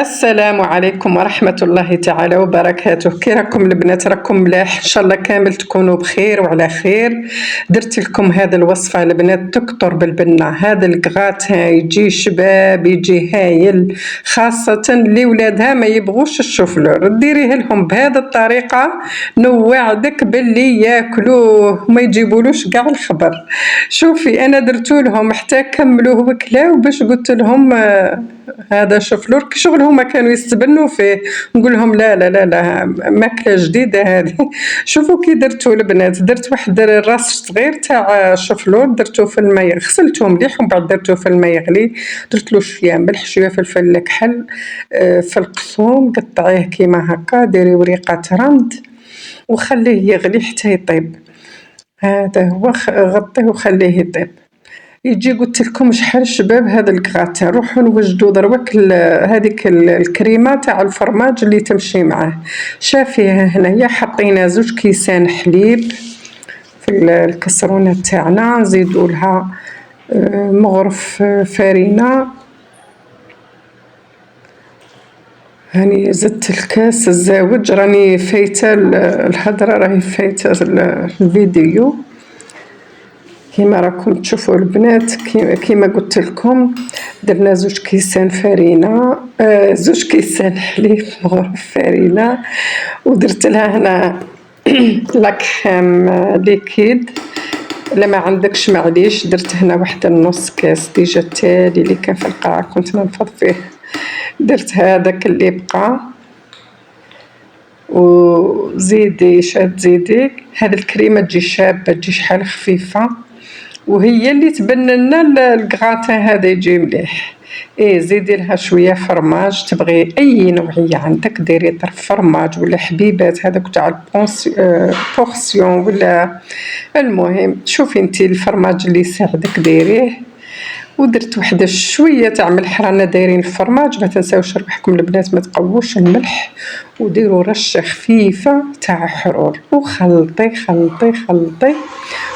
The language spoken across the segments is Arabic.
السلام عليكم ورحمة الله تعالى وبركاته. كي راكم البنات؟ راكم ملاح؟ ان شاء الله كامل تكونوا بخير وعلى خير. درت لكم هذا الوصفة البنات تكتر بالبنة. هذا الكغاتان يجي شباب، يجي هايل، خاصة اللي ولادها ما يبغوش الشوفلور. ديريه لهم بهذه الطريقة، نوعدك باللي ياكلوه ما يجيبولوش قاع الخبر. شوفي انا درتو لهم حتى كملوه وكلاو، باش قلت لهم هذا شوفلور كي شغل هما كانوا يستبنوا فيه، نقول لهم لا لا لا لا، ماكله جديده هذه. شوفوا كي درتو البنات، درت واحد الراس صغير تاع شوفلور، درتو في الماء، غسلته مليح ومن بعد درتو في الماء يغلي، درت له شويه ملح شويه فلفل كحل، في القثوم قطعيه كيما هكا، ديري وريقه رند وخليه يغلي حتى يطيب. هذا هو، غطيه وخليه يطيب. يجي قلت لكم شحال شباب هذا الكغاتان. روحوا نوجدوا دروك هذيك الكريمه تاع الفرماج اللي تمشي معاه. شافيها هنايا حطينا 2 كيسان حليب في الكسرونه تاعنا، نزيدوا لها مغرف فرينه. هاني زدت الكاس الزاوج، راني فايته الهضره، راهي فايته الفيديو. كيما راكم تشوفوا البنات، كيما قلت لكم درنا 2 كيسان فرينه، 2 كيسان حليب مغرف فرينه، ودرت لها هنا لاكريم ليكيد. لا ما عندكش معليش، درت هنا واحد نص كاس ديجا التالي اللي كان في القاع كنت ننفض فيه، درت هذاك اللي بقى. وزيدي تزيدي هذه الكريمه تجي شابه، تجي شحال خفيفه، وهي اللي تبن لنا الكغاتان هذا يجي مليح. زيدي لها شويه فرماج، تبغي اي نوعيه عندك ديري طرف فرماج ولا حبيبات هذاك تاع البورسيون ولا. المهم شوفي انتي الفرماج اللي يساعدك ديريه. ودرت واحد شويه تاع ملح، رانا دايرين الفرماج، ما تنساوش ربحكم البنات ما تقووش الملح، وديروا رشه خفيفه تاع حرور، وخلطي خلطي خلطي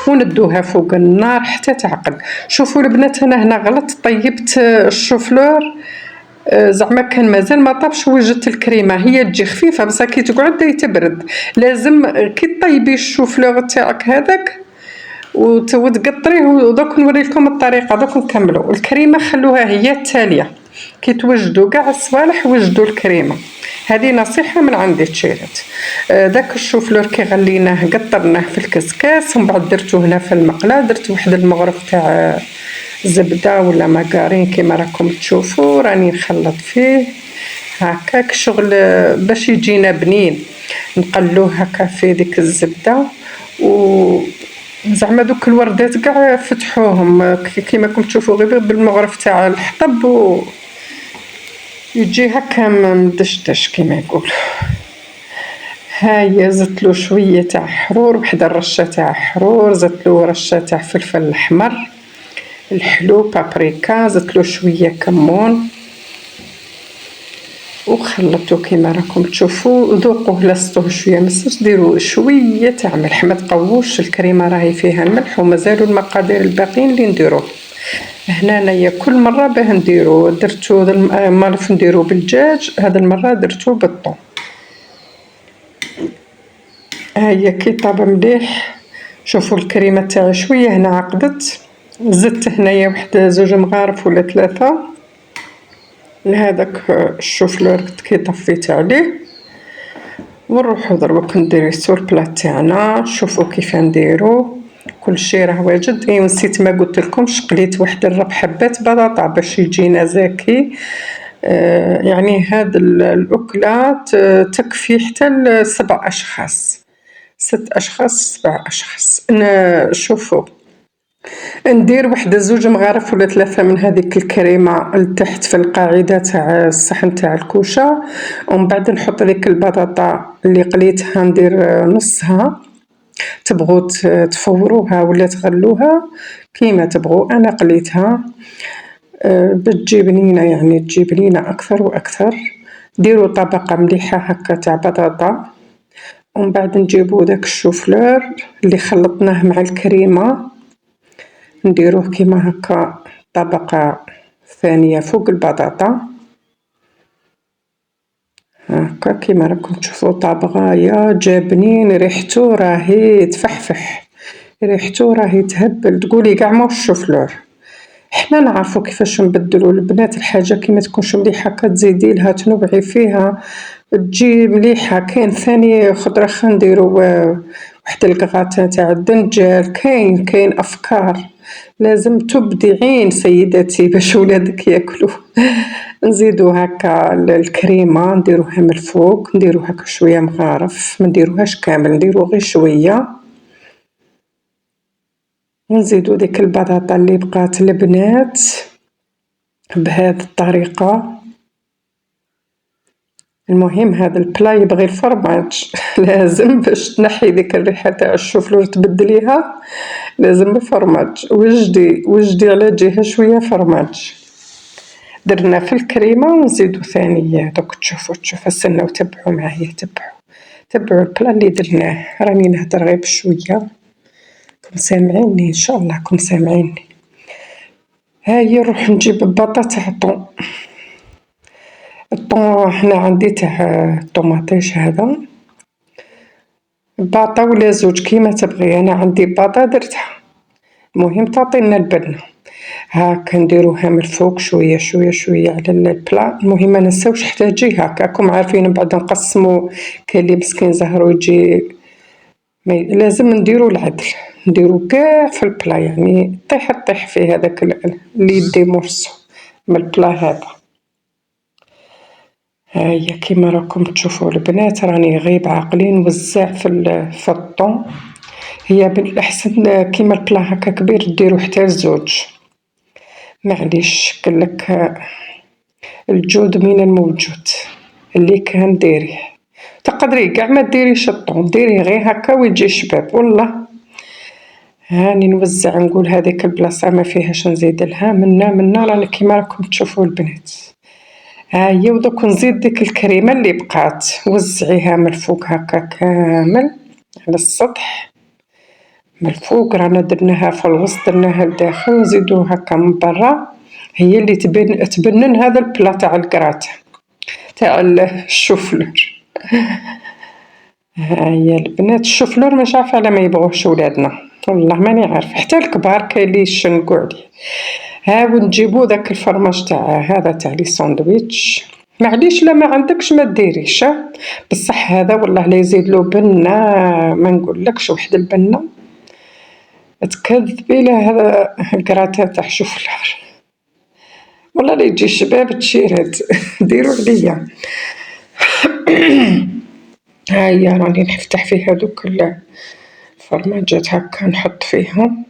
وندوها فوق النار حتى تعقد. شوفوا البنات انا هنا غلط، طيبت الشوفلور، زعما كان مازال ما طابش، وجدت الكريمه هي تجي خفيفه بصح كي تقعد تبرد. لازم كي طيبي الشوفلور تاعك هذاك وتقطريه، ودوك نوري لكم الطريقه، دوك نكملوا. الكريمه خلوها هي التاليه، كي توجدوا كاع الصوالح وجدوا الكريمه. هذه نصيحه من عندي تشيرت. داك الشوفلور كي غليناه قطرناه في الكسكاس، ومن بعد درتو هنا في المقله، درت واحد المغرف تاع زبده ولا ماكارين كيما راكم تشوفوا، راني نخلط فيه هكاك شغل باش يجينا بنين. نقلوه هكا في ديك الزبده، و زعما دوك الوردات كاع فتحوهم كيما راكم تشوفوا غير بالمغرف تاع الحطب، و يجي هكا مدشدش كيما يقولوا. هاهي زدتلو شويه تاع حرور، واحد الرشه تاع حرور، زدتلو رشه تاع فلفل احمر الحلو بابريكا، زدتلو شويه كمون، وخلطو كيما راكم تشوفوا. وذوقوه لصتوه شويه مسر، ديروا شويه تاع ملح، ما تقووش الكريمه راهي فيها الملح، ومازالوا المقادير الباقيين اللي نديروه هنا. انايا كل مره باه نديرو، درتو مالف نديرو بالدجاج، هذا المره درتو بالطون. هيا كي طاب مليح، شوفوا الكريمه تاعي شويه هنا عقدت، زدت هنايا واحد 2 مغارف ولا 3 لهذاك الشوفلور كي طفيت عليه. ونروحو دروك نديريسو البلات تاعنا. شوفوا كيف نديرو، كل شيء راه واجد. ونسيت ما قلت لكمش، قليت واحد 4 حبات بطاطا باش يجينا زاكي. يعني هاد الاكله تكفي حتى 7 اشخاص، 6 اشخاص 7 اشخاص. شوفوا ندير واحد 2 مغارف ولا 3 من هذيك الكريمه لتحت في القاعده تاع الصحن تاع الكوشه، ومن بعد نحط ليك البطاطا اللي قليتها ندير نصها. تبغوا تفوروها ولا تغلوها كيما تبغوا، انا قليتها بتجي بنينه، يعني تجي بنينه اكثر واكثر. ديروا طبقه مليحه هكا تاع بطاطا، ومن بعد نجيبو داك الشوفلور اللي خلطناه مع الكريمه، نديروه كيما هكا طبقة ثانية فوق البطاطا. هاكا كيما راكم تشوفو طابغايا جابنين، ريحتو راهي تفحفح، ريحتو راهي تهبل، تقولي قاع ماهوش الشوفلور. حنا نعرفو كيفاش نبدلو البنات الحاجة كي متكونش مليحة كتزيديلها تنوعي فيها تجي مليحة. كاين ثاني خضرة نديرو واحد الكغاتان تاع الدنجال، كاين أفكار لازم تبدعين سيداتي باش ولادك ياكلوه. نزيدو هكا الكريمة نديروها من الفوق، نديرو هكا شوية مغارف، منديروهاش كامل نديرو غير شوية، ونزيدو ديك البطاطا اللي بقات البنات بهذه الطريقة. المهم هذا البلا يبغي الفرماج لازم باش تنحي ديك الريحة تاع الشوفلور تبدليها لازم الفرماج، وجدي على جهة شوية فرماج. درنا في الكريمة ونزيدو ثاني دوك تشوفو استناو تبعو معايا، تبعو البلا اللي درناه. راني نهدر غير بشوية، راكم سامعيني ان شاء الله راكم سامعيني. هاهي نروح نجيب الباطا تاع الطون. الطون هنا عندي تاع الطوماطيش هذا، باطا ولا زوج كيما تبغي، انا عندي باطا درتها. المهم تعطينا البنة هاكا نديروها من الفوق شوية شوية على البلا. المهم مننساوش حتى تجي هاكا، راكم عارفين بعد نقسمو، كاين لي مسكين زهرو يجي لازم نديرو العدل، نديرو قاع في البلا يعني طيح فيه هذاك اللي يدي مرسو من البلا هذا. هيا كيما راكم تشوفو البنات راني غيب عقلي نوزع في الطون. هي بالأحسن كيما البلا هكا كبير ديرو حتى لزوج، معليش قالك الجود من الموجود، اللي كان ديريه. تقدري قاع ما ديريش الطون، ديريه غير هكا ويجي شباب والله. هاني نوزع نقول هذيك البلاصة ما فيهاش نزيدلها منا راني كيما راكم تشوفو البنات. هاهي ودوك نزيد ديك الكريمة اللي بقات وزعيها من الفوق هكا كامل على السطح، من الفوق رانا درناها في الوسط درناها لداخل، نزيدو هكا من برا. هي اللي تبنن هذا البلا تاع الكرات تاع الشوفلور. هاهي البنات الشوفلور مش عارفة على ما يبغوش ولادنا، والله ماني عارفة، حتى الكبار كاين لي يشنقو عليه. ها ونجيبو داك الفرماج تاع هذا تاع لي ساندويتش، معليش لا ما عندكش ما ديريش، بصح هذا والله لا يزيدلو بنة ما نقولكش واحد البنة تكذبي له. هذا الكراتان تاع شوفلور والله لا يجي شباب تشيرات ديرو عليا. هيا راني نفتح فيه هذوك الفرماجات هكا نحط فيهم.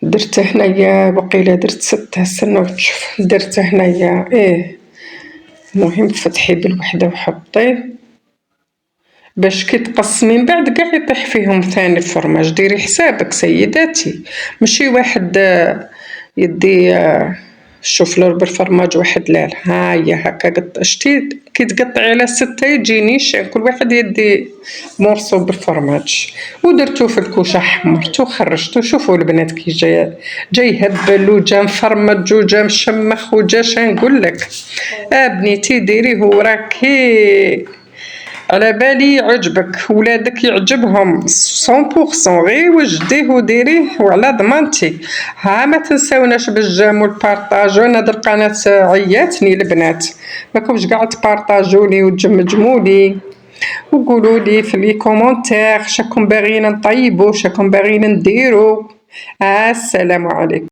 درت هنايا بقيلة درت 6، استناو تشوف درت هنايا المهم فتحي بالوحدة وحطيه باش كي تقسمي من بعد قاع يطيح فيهم ثاني الفرماج. ديري حسابك سيداتي، ماشي واحد يدي الشوفلور بالفرماج واحد لا. هاهي هكا شتي كي تقطعي على 6 يجي نيشان، كل واحد يدي مرصو بالفرماج. ودرتو في الكوشة حمرتو خرجتو. شوفوا البنات كي جا يهبل وجا مفرمج وجا مشمخ وجا شنقولك. بنيتي ديريه وراكي على بالي يعجبك ولادك يعجبهم 100%، غير وجديه وديريه وعلى ضمانتي. ها ما تنساوناش بالجيم والبارطاج، وانا هاد القناة عياتني البنات، ماكمش قاع تبارطاجولي وتجمجمولي وقولولي في لي كومونتير شاكم باغيين نطيبو شاكم باغيين نديرو. السلام عليكم.